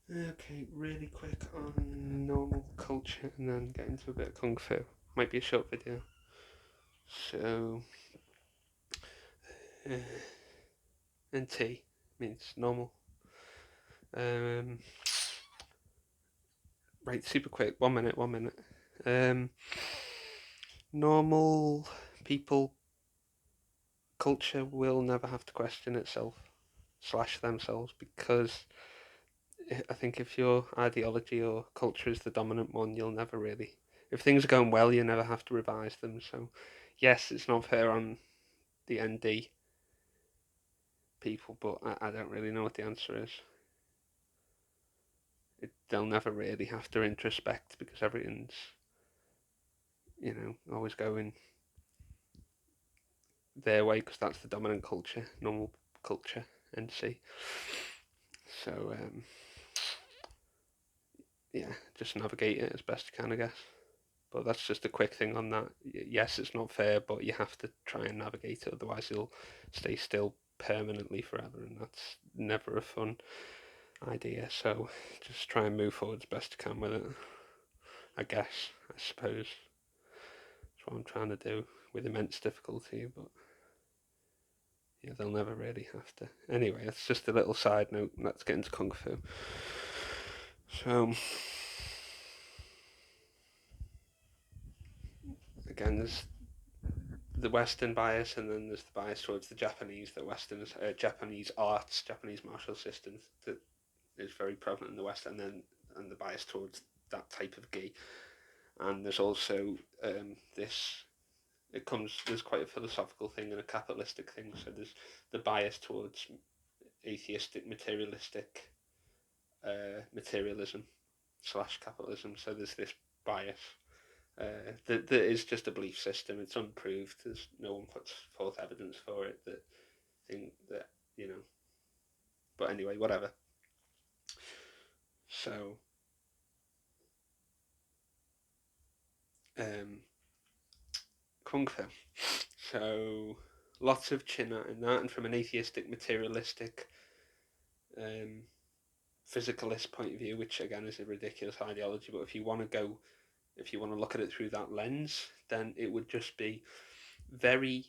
Okay, really quick on normal culture and then get into a bit of kung fu. Might be a short video. So, uh, NT means normal. Um, right, super quick. 1 minute, 1 minute. Um, Normal people culture will never have to question itself slash themselves because I think if your ideology or culture is the dominant one, you'll never really. If things are going well, you never have to revise them. So, yes, it's not fair on the ND people, but I don't really know what the answer is. They'll never really have to introspect because everything's, always going their way because that's the dominant culture, normal culture, NC. So, yeah, just navigate it as best you can, I guess. But that's just a quick thing on that. Yes, it's not fair, but you have to try and navigate it, otherwise you'll stay still permanently forever, and that's never a fun idea. So just try and move forward as best you can with it. I guess, I suppose, that's what I'm trying to do with immense difficulty, but yeah, they'll never really have to. Anyway, it's just a little side note. Let's get into Kung Fu. So, again, there's the Western bias, and then there's the bias towards the Japanese. The Western Japanese arts, Japanese martial systems that is very prevalent in the West, and the bias towards that type of gi. And there's also this. It comes. There's quite a philosophical thing and a capitalistic thing. So there's the bias towards atheistic, materialistic materialism slash capitalism. So there's this bias that is just a belief system. It's unproved. There's no one puts forth evidence for it that thing that you know. But anyway, whatever. So um, kung fu. So lots of Tcma in that, and from an atheistic, materialistic, um, physicalist point of view, which again is a ridiculous ideology. But if you want to look at it through that lens, then it would just be very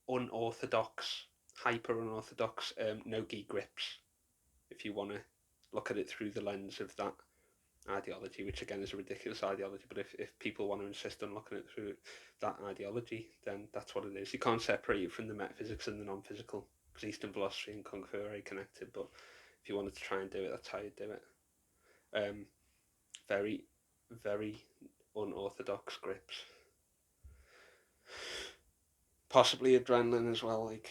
unorthodox, hyper unorthodox no-gi grips. If you want to look at it through the lens of that ideology, which again is a ridiculous ideology, but if people want to insist on looking at it through that ideology, then that's what it is. You can't separate it from the metaphysics and the non-physical, because Eastern philosophy and Kung Fu are very connected, but if you wanted to try and do it, that's how you do it. Um, very, very unorthodox grips. Possibly adrenaline as well, like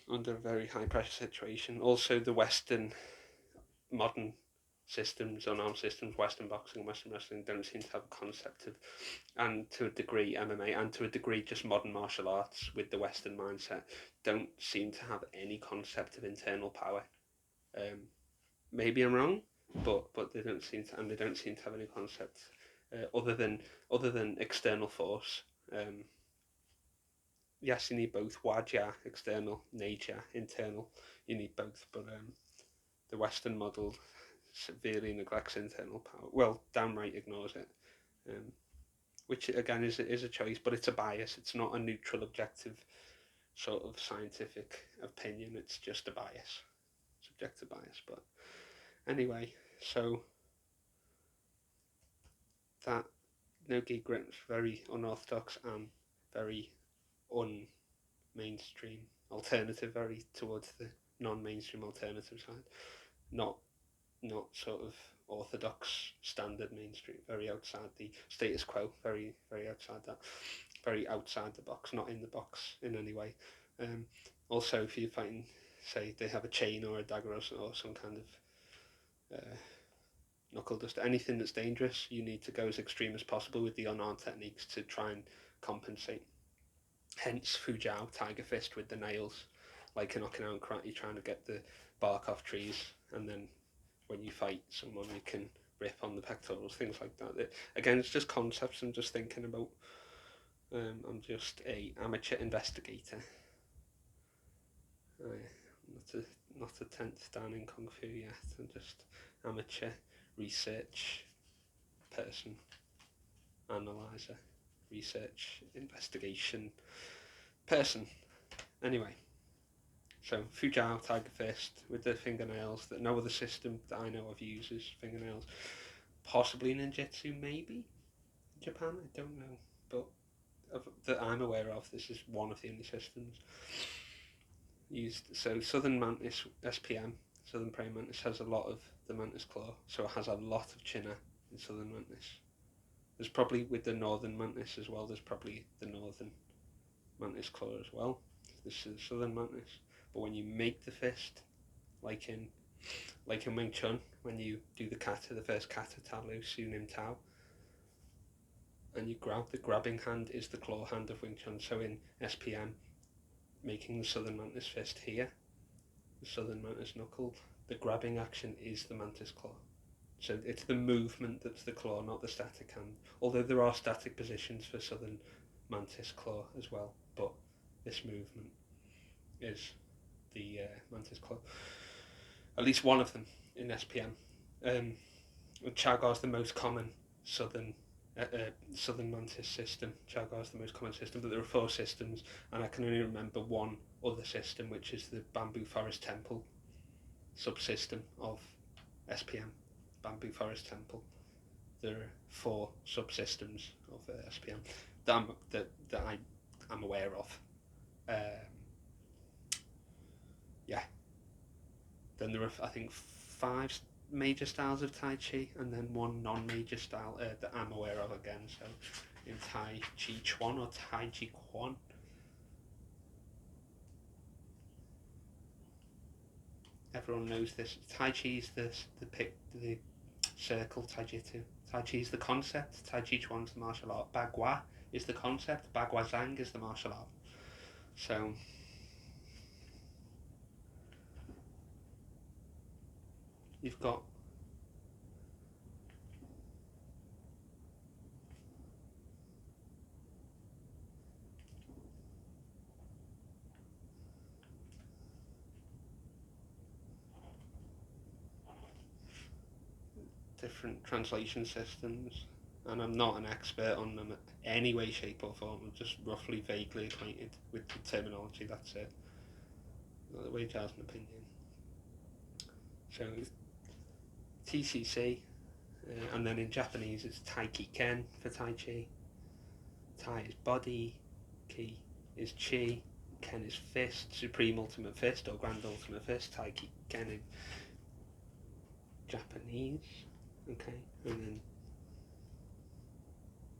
under a very high pressure situation. Also, the Western modern systems, unarmed systems, Western boxing, Western wrestling don't seem to have a concept of, and to a degree MMA, and to a degree just modern martial arts with the Western mindset, don't seem to have any concept of internal power. Um, Maybe I'm wrong, but they don't seem to, and they don't seem to have any concept other than external force. Um, yes, you need both Wajah, external, nature, internal. You need both, but the Western model severely neglects internal power. Well, downright ignores it, um, which again is a choice, but it's a bias. It's not a neutral, objective sort of scientific opinion. It's just a bias, subjective bias. But anyway, so that no-gi grip's very unorthodox and very un-mainstream alternative, very towards the non-mainstream alternative side. Not not sort of orthodox standard mainstream, very outside the status quo, very outside that, very outside the box, not in the box in any way. Um, Also, if you're fighting, say they have a chain or a dagger or some kind of knuckle duster, anything that's dangerous, you need to go as extreme as possible with the unarmed techniques to try and compensate. Hence Fujao, Tiger Fist with the nails, like in Okinawan karate, trying to get the bark off trees, and then when you fight someone, you can rip on the pectorals, things like that. Again, it's just concepts I'm just thinking about. I'm just a amateur investigator. I'm not not a 10th dan in Kung Fu yet. I'm just amateur research person, analyzer, research, investigation person. Anyway, so Fujao Tiger Fist with the fingernails that no other system that I know of uses fingernails. Possibly ninjutsu, maybe Japan. I don't know, but that I'm aware of, this is one of the only systems used. So Southern Mantis SPM, Southern Praying Mantis, has a lot of the Mantis Claw, so it has a lot of Tcma in Southern Mantis. There's probably, with the Northern Mantis as well, there's probably the Northern Mantis Claw as well. This is Southern Mantis. But when you make the fist, like in Wing Chun, when you do the kata, the first kata, Talu, Sunim Tao, and you grab, the grabbing hand is the claw hand of Wing Chun. So in SPM, making the Southern Mantis fist here, the Southern Mantis knuckle, the grabbing action is the Mantis claw. So it's the movement that's the claw, not the static hand. Although there are static positions for Southern Mantis claw as well, but this movement is the Mantis claw. At least one of them in SPM. Chagar is the most common Southern Mantis system. Chagar is the most common system, but there are 4 systems, and I can only remember one other system, which is the Bamboo Forest Temple subsystem of SPM. Bamboo Forest Temple. There are 4 subsystems of SPM that I'm aware of. Yeah. Then there are, I think, 5 major styles of Tai Chi, and then 1 non-major style that I'm aware of again. So in Tai Chi Chuan or Tai Chi Quan. Everyone knows this. Tai Chi is the circle, Taijutsu. Tai Chi is the concept, Tai Chi Chuan is the martial art. Bagua is the concept, Bagua Zhang is the martial art. So you've got different translation systems, and I'm not an expert on them in any way, shape or form. I'm just roughly, vaguely acquainted with the terminology, that's it. Not the way it has an opinion. So TCC, and then in Japanese it's Taiki Ken for Tai Chi. Tai is body, Ki is Chi, Ken is fist, Supreme Ultimate Fist or Grand Ultimate Fist, Taiki Ken in Japanese. Okay, and then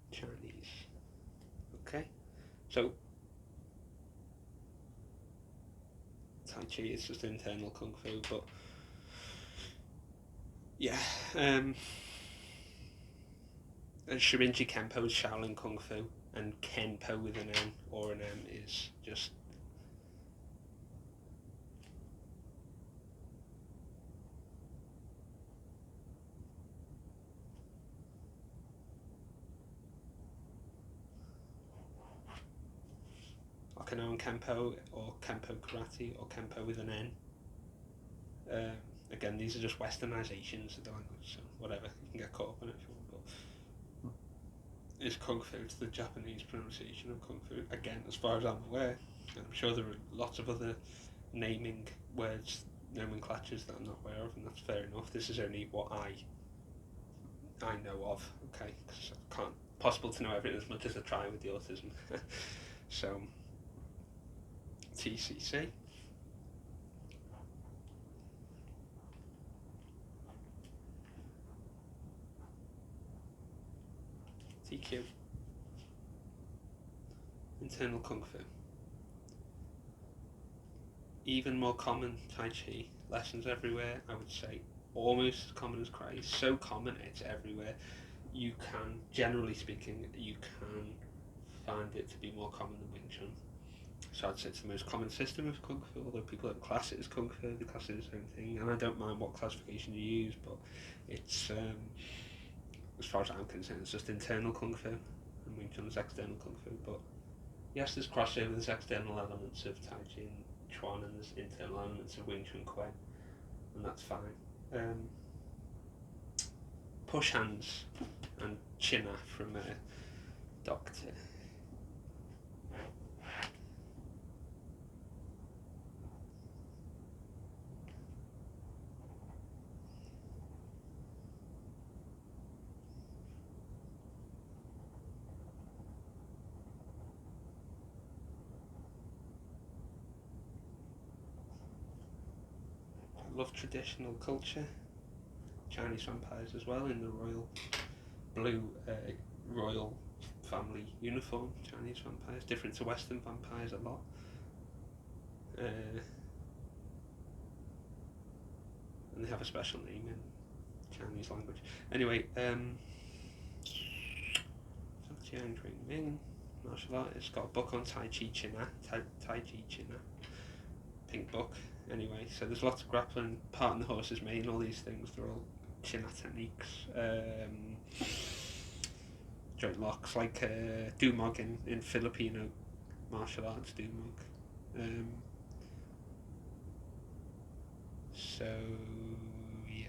Chinese. Okay, so Tai Chi is just internal Kung Fu, but yeah, and Shirinji Kenpo is Shaolin Kung Fu, and Kenpo with an N or an M is just Okinawan Kenpo or Kenpo Karate or Kenpo with an N. Again, these are just westernizations of the language, so whatever, you can get caught up in it if you want, but it's Kung Fu, it's the Japanese pronunciation of Kung Fu, again, as far as I'm aware. And I'm sure there are lots of other naming words, nomenclatures that I'm not aware of, and that's fair enough. This is only what I know of, okay, because I can't, possible to know everything as much as I try with the autism. So, TCC. TQ. Internal Kung Fu. Even more common Tai Chi lessons everywhere, I would say almost as common as karate. It's so common, it's everywhere. You can, generally speaking, you can find it to be more common than Wing Chun. So I'd say it's the most common system of Kung Fu, although people don't class it as Kung Fu, they class it as their own thing, and I don't mind what classification you use, but it's, as far as I'm concerned, it's just internal Kung Fu, and Wing Chun is external Kung Fu, but yes, there's crossover, there's external elements of Tai Chi, and Chuan, and there's internal elements of Wing Chun Kuen, and that's fine. Push hands and Tcma from Doctor. I love traditional culture. Chinese vampires as well in the royal blue royal family uniform. Chinese vampires, different to Western vampires a lot. And they have a special name in Chinese language. Anyway, Jiang Jing Ming, martial artist, got a book on Tai Chi China, pink book. Anyway, so there's lots of grappling, parting the horse's mane, all these things. They're all China techniques. Joint locks, like Dumog in Filipino martial arts, Dumog. So yeah.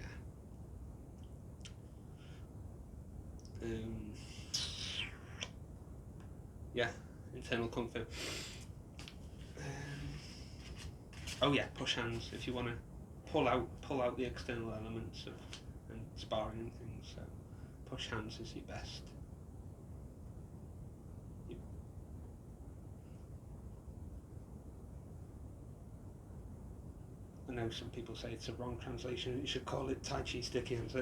Yeah, internal kung fu. Oh yeah, push hands if you want to pull out the external elements of and sparring and things. So push hands is your best. I know some people say it's a wrong translation. You should call it Tai Chi sticky hands,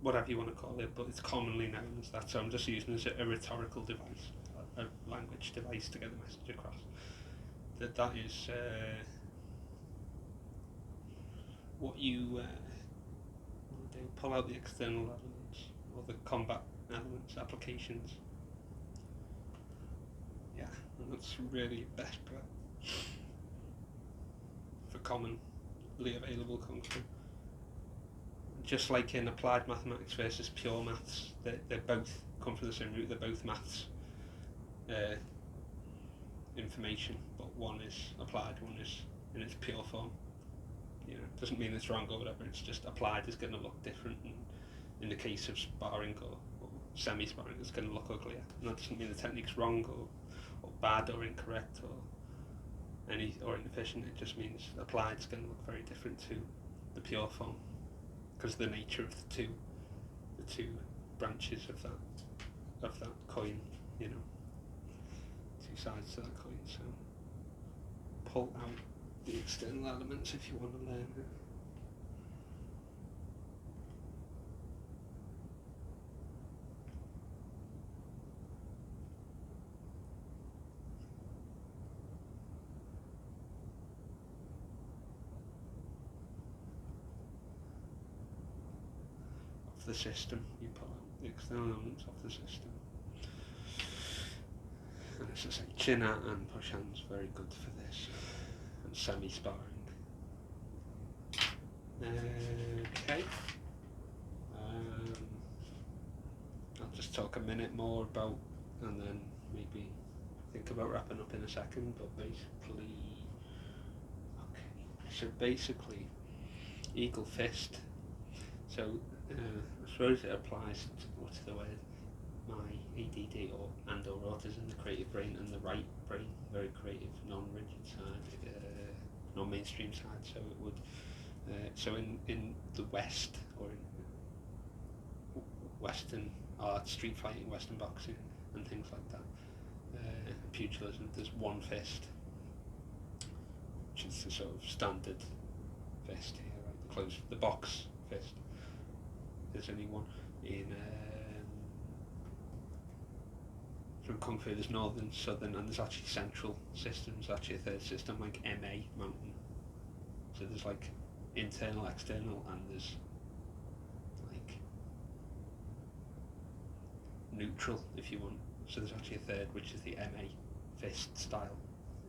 whatever you want to call it, but it's commonly known as that. So I'm just using it as a rhetorical device, a language device to get the message across. That is what you do. Pull out the external elements or the combat elements, applications. Yeah, and that's really best for commonly available kung fu. Just like in applied mathematics versus pure maths, they both come from the same root. They're both maths information, but one is applied, one is in its pure form. You know, it doesn't mean it's wrong or whatever. It's just applied is going to look different, and in the case of sparring or semi-sparring, it's going to look uglier. And that doesn't mean the technique's wrong or bad or incorrect or inefficient. It just means applied is going to look very different to the pure form because of the nature of the two branches of that coin. You know, two sides to that coin. So pull out the external elements if you want to learn it. Of the system, you pull out the external elements of the system. And as I say, chin out and push hands, very good for this. And semi-sparring. Okay. I'll just talk a minute more about, and then maybe think about wrapping up in a second, but basically, okay, so basically, eagle fist, so I suppose it applies to the way my ADD or autism, the creative brain, and the right brain, very creative, non-rigid side, non-mainstream side, so it would, so in the West, or in Western art, street fighting, Western boxing, and things like that, pugilism, there's one fist, which is the sort of standard fist here, right? The box fist. There's only one. In from Kung Fu, there's northern, southern, and there's actually central systems. Actually, a third system like MA mountain. So there's like internal, external, and there's like neutral, if you want. So there's actually a third, which is the MA fist style,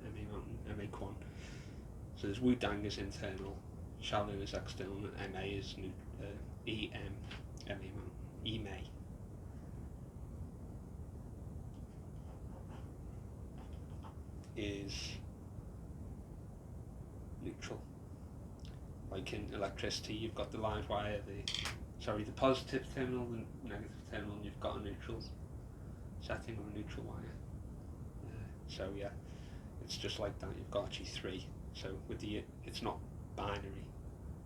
MA mountain, MA Quan. So there's Wu Dang is internal, Shaolin is external, and MA is EM, MA mountain, EMA. Is neutral. Like in electricity, you've got the live wire, the positive terminal, the negative terminal, and you've got a neutral setting of a neutral wire. So yeah, it's just like that. You've got actually three. So it's not binary,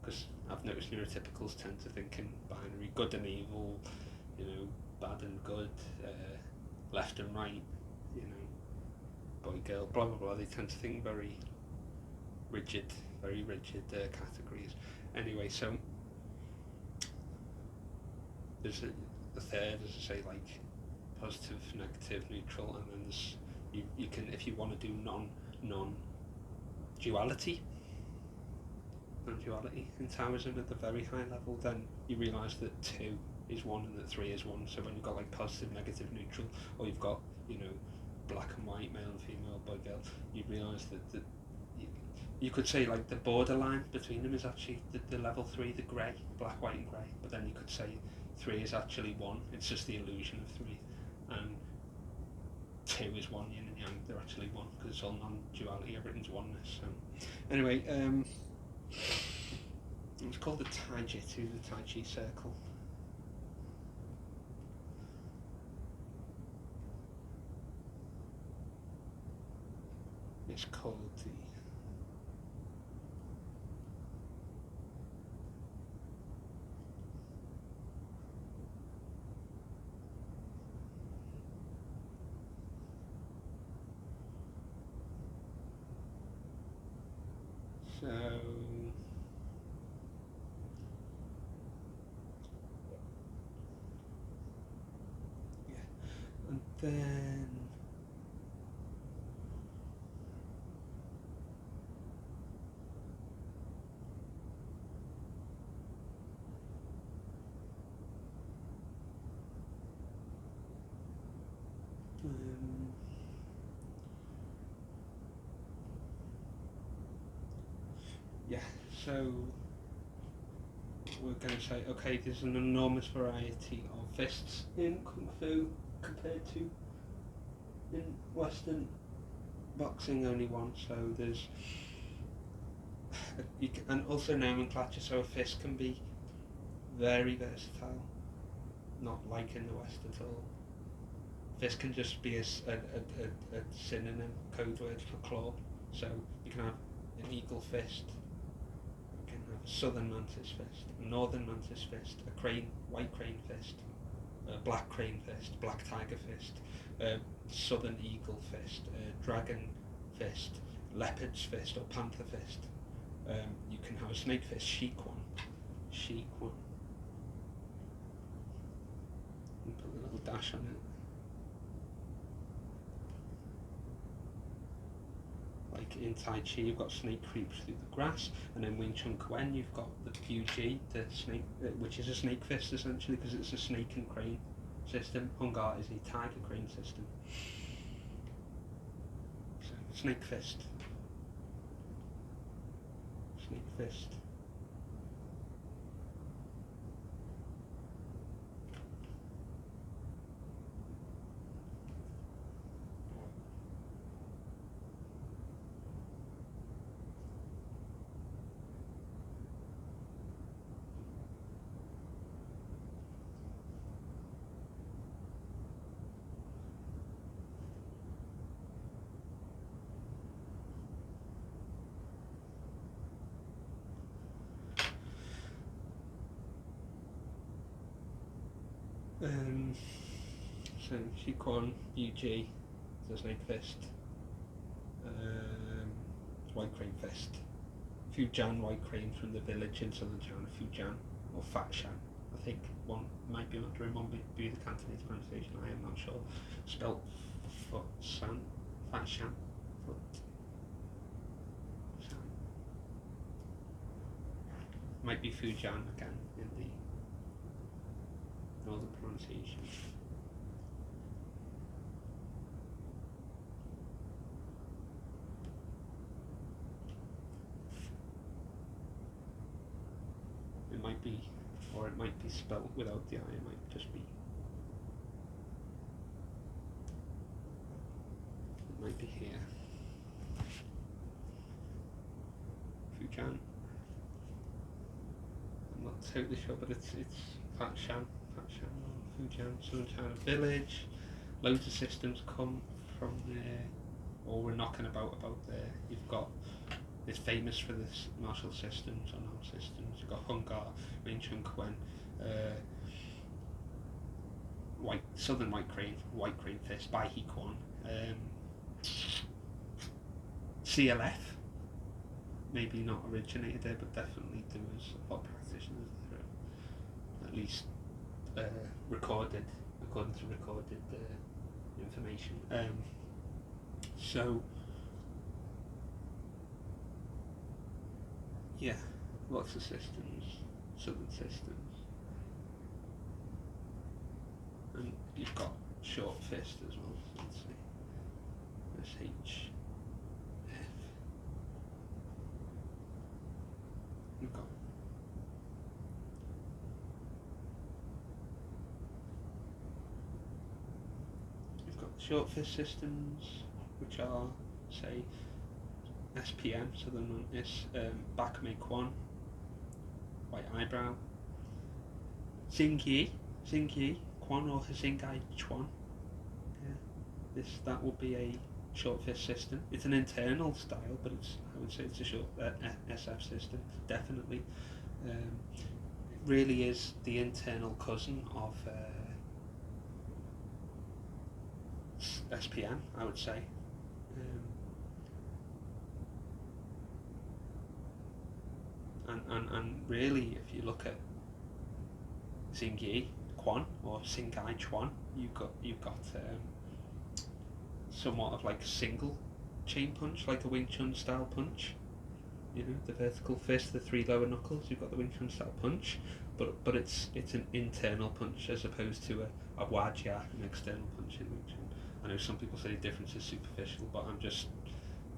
because I've noticed neurotypicals tend to think in binary, good and evil, bad and good, left and right, boy, girl, blah blah blah. They tend to think very rigid categories. Anyway, so there's a third, as I say, like positive, negative, neutral, and then there's you can, if you want to do non-duality in Taoism at the very high level, then you realise that 2 is 1 and that 3 is 1. So when you've got like positive, negative, neutral, or you've got black and white, male and female, boy, girl, you realise that you could say like the borderline between them is actually the level 3, the grey, black, white and grey. But then you could say 3 is actually 1. It's just the illusion of 3, and 2 is 1, yin and yang. They're actually 1 because it's all non-duality. Everything's oneness. So anyway, it's called the Tai Jitsu, the Tai Chi circle. It's called the so yeah, and then yeah, so we're going to say, okay, there's an enormous variety of fists in Kung Fu compared to in Western boxing, only one. So there's and also nomenclature, so a fist can be very versatile, not like in the West at all. Fist can just be a synonym, code word for claw. So you can have an eagle fist, you can have a southern mantis fist, a northern mantis fist, a white crane fist, a black crane fist, black tiger fist, a southern eagle fist, a dragon fist, leopard's fist or panther fist. You can have a snake fist, sheik one. And put a little dash on it. Like in Tai Chi, you've got snake creeps through the grass, and in Wing Chun Kuen, you've got the Fu Ji, the snake, which is a snake fist essentially, because it's a snake and crane system. Hung Gar is a tiger crane system. So, snake fist. Snake fist. So Shiquan, UG, the snake fist, white crane fist, Fujian white crane from the village in southern China, Fujian, or Fat Shan, I think one might be under one be the Cantonese pronunciation, I am not sure, spelt Fat Shan, might be Fujian again in the northern pronunciation. It might be, or it might be spelled without the I, it might just be, it might be here. Fujian. I'm not totally sure, but it's Fatshan, or Fujian, Southern China Village. Loads of systems come from there, or we're knocking about there. You've got, it's famous for this martial systems, unarmed systems. You've got Hung Gar, Wing Chun Kuen, Southern White Crane Fist, Bai He Quan, CLF. Maybe not originated there, but definitely there was a lot of practitioners there, at least recorded, according to recorded information. So, yeah, lots of systems, southern systems, and you've got short fist as well. So let's see, SH. You've got short fist systems, which are, say, SPM, so they're known as Bakme Quan, White Eyebrow, Xingyi, Quan or Xingai Chuan. Yeah, that will be a short fist system. It's an internal style, but I would say it's a short SF system, definitely. It really is the internal cousin of SPM, I would say. And really, if you look at Xingyi Quan or Xingai Chuan, you've got somewhat of like a single chain punch, like a Wing Chun style punch. You know, the vertical fist, the three lower knuckles. You've got the Wing Chun style punch, but it's an internal punch as opposed to a wajia, an external punch in Wing Chun. I know some people say the difference is superficial, but I'm just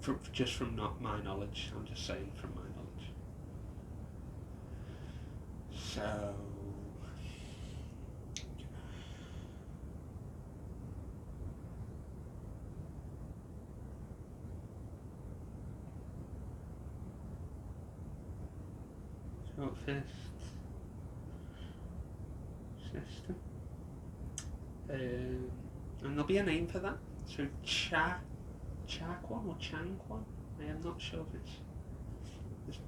from not my knowledge. I'm just saying from my knowledge. So. Short fist system. And there'll be a name for that. So Cha Quan or Chang Quan? I am not sure if it's.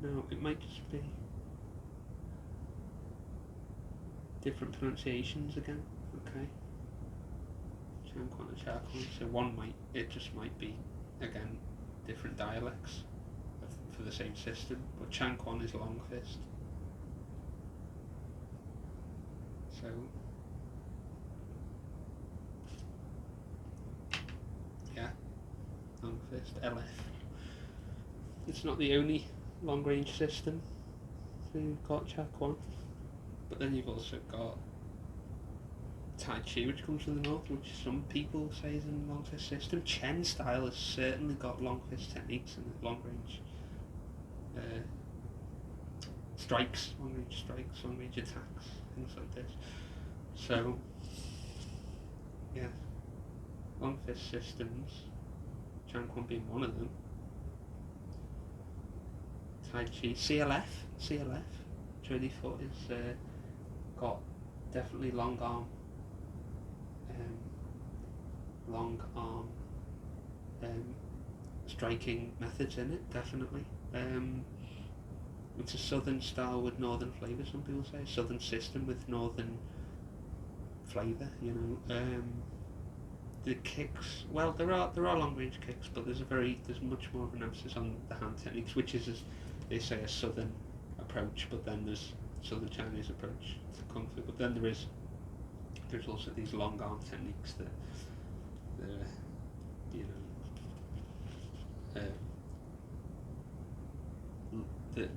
No, it might just be different pronunciations again. Okay. Chang Quan and Cha Quan. So it just might be, again, different dialects for the same system. But Chang Quan is long fist. So. Yeah. Long fist. LF. It's not the only long range system. So you've got Cha Quan, but then you've also got Tcma, which comes from the north, which some people say is a long fist system. Chen style has certainly got long fist techniques and long range strikes, long range attacks, things like this. So, yeah, long fist systems, Chang Quan being one of them. Tai Chi, CLF, Jody Foot is got definitely long arm striking methods in it, definitely. It's a southern style with northern flavour, some people say. Southern system with northern flavour, you know. The kicks, well, there are long range kicks, but there's much more of an emphasis on the hand techniques, which is, as they say, a southern approach, but then there's southern Chinese approach to Kung Fu, but then there's also these long arm techniques that you know,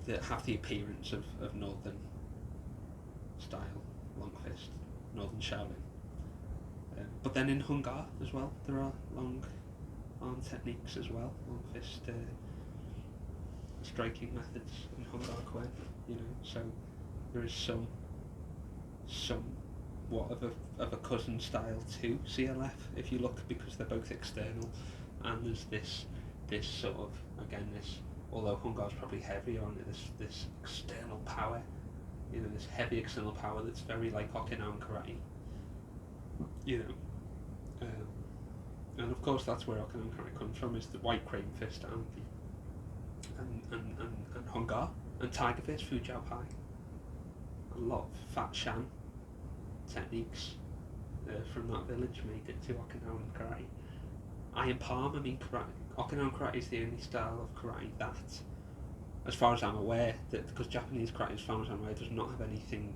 that have the appearance of northern style, long fist, northern Shaolin. But then in Hung Gar as well, there are long arm techniques as well, long fist striking methods in Hung Gar Kuen, you know, so there is some somewhat of a cousin style to CLF if you look, because they're both external, and there's this sort of, again, this, although Hungar's probably heavier on it, this external power, this heavy external power that's very like Okinawan karate, and of course that's where Okinawan karate comes from, is the white crane fist and Hungar and tiger fist, Fu Jiao Pai. A lot of fat shan techniques from that village made it to Okinawan karate. Iron palm, Okinawan karate is the only style of karate that, as far as I'm aware, because Japanese karate, as far as I'm aware, does not have anything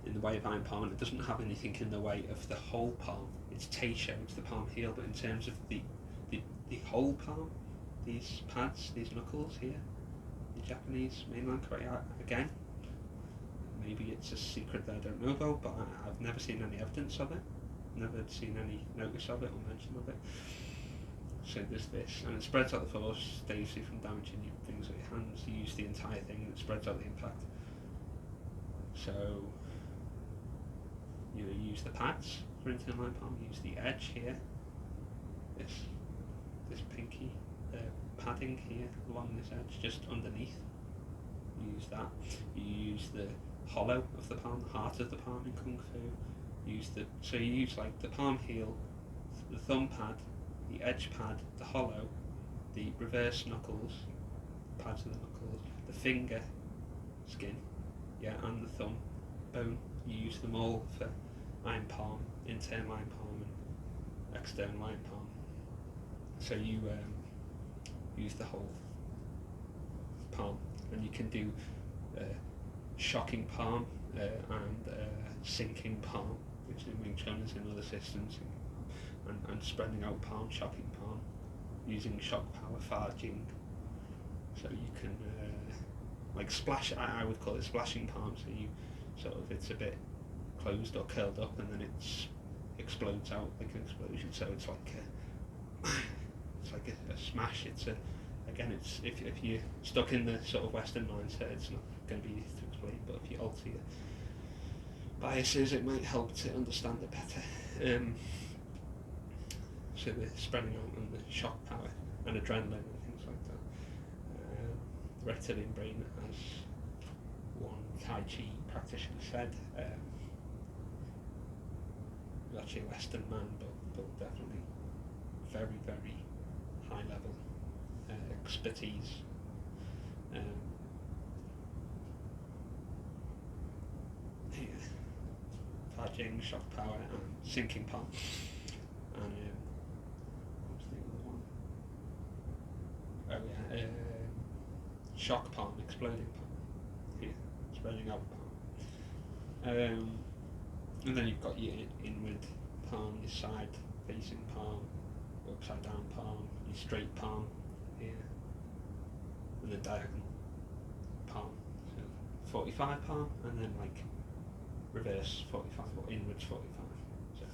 in the way of iron palm, and it doesn't have anything in the way of the whole palm. It's teisho, it's the palm heel, but in terms of the whole palm, these pads, these knuckles here, the Japanese mainland karate, again, maybe it's a secret that I don't know about, but I've never seen any evidence of it, never seen any notice of it or mention of it. So there's this, and it spreads out the force, saves you from damaging your things with your hands. You use the entire thing, and it spreads out the impact. So you use the pads for internal line palm. Use the edge here, this pinky padding here along this edge, just underneath. You use that. You use the hollow of the palm, the heart of the palm in Kung Fu. So you use like the palm heel, the thumb pad, the edge pad, the hollow, the reverse knuckles, pads of the knuckles, the finger skin, and the thumb bone. You use them all for iron palm, internal iron palm and external iron palm. So you use the whole palm, and you can do shocking palm and sinking palm, which in Wing Chun is in other systems. And spreading out palm, shocking palm, using shock power, farging. So you can like splash. I would call it splashing palm. So you it's a bit closed or curled up, and then it explodes out like an explosion. So it's like a smash. It's if you're stuck in the sort of Western mindset, it's not going to be easy to explain. But if you alter your biases, it might help to understand it better. So the spreading out and the shock power and adrenaline and things like that. The reptilian brain, as one Tai Chi practitioner said, was actually a Western man, but definitely very, very high level expertise. Farging, shock power and sinking palm. And shock palm, exploding palm, here, spreading out palm. And then you've got your inward palm, your side facing palm, upside down palm, your straight palm here, and then diagonal palm. So 45 palm, and then like reverse 45 or inwards 45. So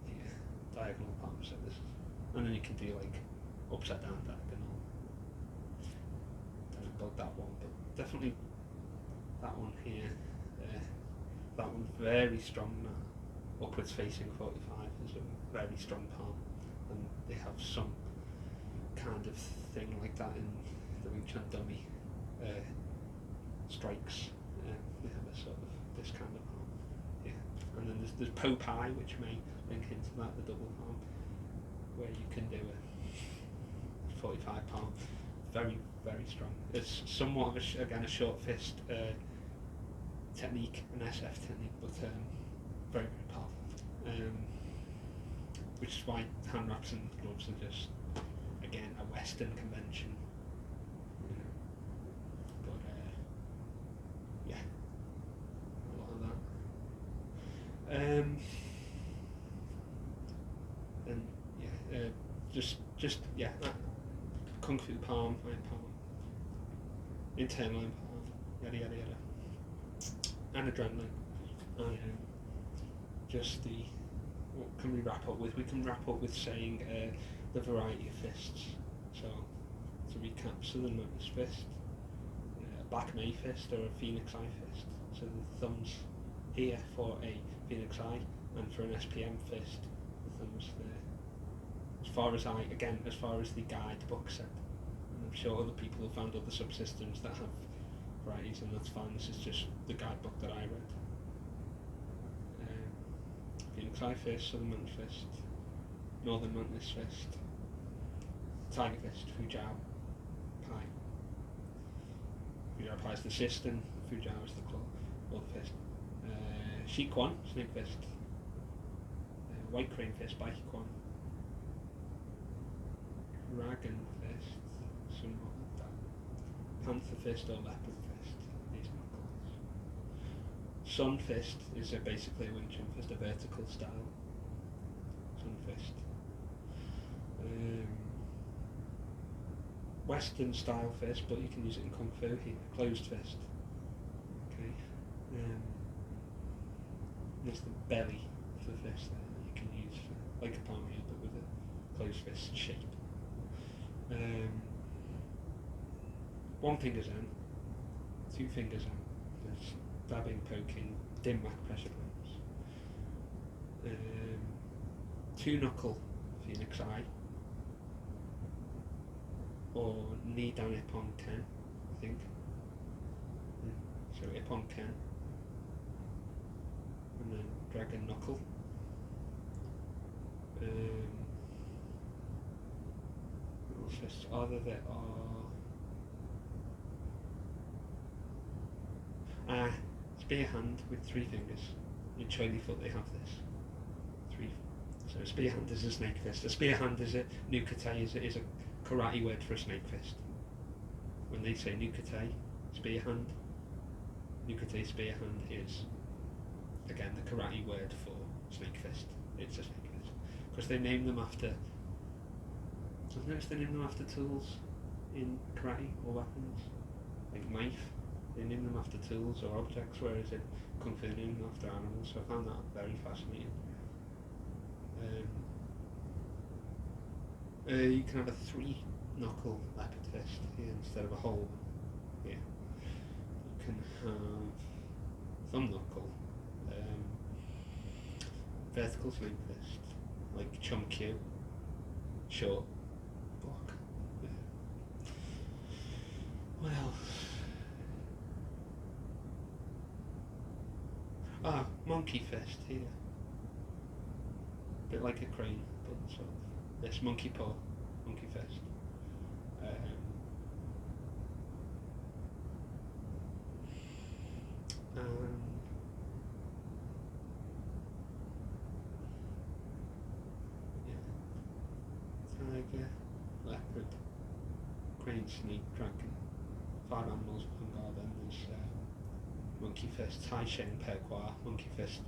here, diagonal palm. So this, and then you can do like upside down diagonal. Don't know about that one, but definitely that one here. That one's very strong now. Upwards facing 45 is a very strong palm, and they have some kind of thing like that in the Wing Chun dummy strikes. They have a sort of this kind of palm. Yeah, and then there's Po Pai, which may link into that, the double palm, where you can do a 45 palm, very, very strong. It's somewhat of a short fist technique, an SF technique, but very, very powerful. Which is why hand wraps and gloves are just, again, a Western convention. But yeah, a lot of that. And yeah, just yeah, Kung Fu palm, iron palm, internal iron palm, yada yada yada, and adrenaline, and just the. What can we wrap up with? We can wrap up with saying the variety of fists. So to recap, Southern Lotus fist, a Black May fist, or a Phoenix Eye fist. So the thumbs here for a Phoenix Eye and for an SPM fist. That was as far as the guidebook said. And I'm sure other people have found other subsystems that have varieties, and that's fine. This is just the guidebook that I read. Phoenix Eye fist, Southern Mantis fist, Northern Mantis fist, Tiger fist, Fujao Pi. Fujao Pi is the system, Fujao is the claw, or the fist. Shikwan, snake fist. White crane fist by Hikwan. Dragon fist, somewhat like that. Panther fist or leopard fist, these knuckles. Sun fist is basically a Wing Chun fist, a vertical style. Sun fist. Western style fist, but you can use it in Kung Fu here. Closed fist. Okay. There's the belly for the fist there that you can use for, like a palm hand, but with a closed fist shape. One finger's in, 2 fingers in. There's dabbing, poking, dim whack pressure points. 2 knuckle Phoenix Eye, or knee down Ippon Ken, I think. So Ippon Ken, and then Dragon Knuckle. What fists are there? Spear hand with 3 fingers. In Choili foot they have this. 3. So a spear hand is a snake fist. A spear hand is a nukate, is a karate word for a snake fist. When they say nukate, spear hand, nukate spear hand is, again, the karate word for snake fist. It's a snake fist. Because they name them after, I've noticed they name them after tools in karate or weapons. Like knife, they name them after tools or objects, whereas in Kung Fu they name them after animals, so I found that very fascinating. You can have a 3 knuckle leopard fist here instead of a whole here. You can have thumb knuckle, vertical snake fist, like Chum Q, short block. What else? Monkey fist here. A bit like a crane, but sort of this monkey paw, monkey fist. Tiger, leopard, crane, snake, dragon, 5 animals on guard, and there's monkey fist, Tai Shen, Perquois, monkey fist,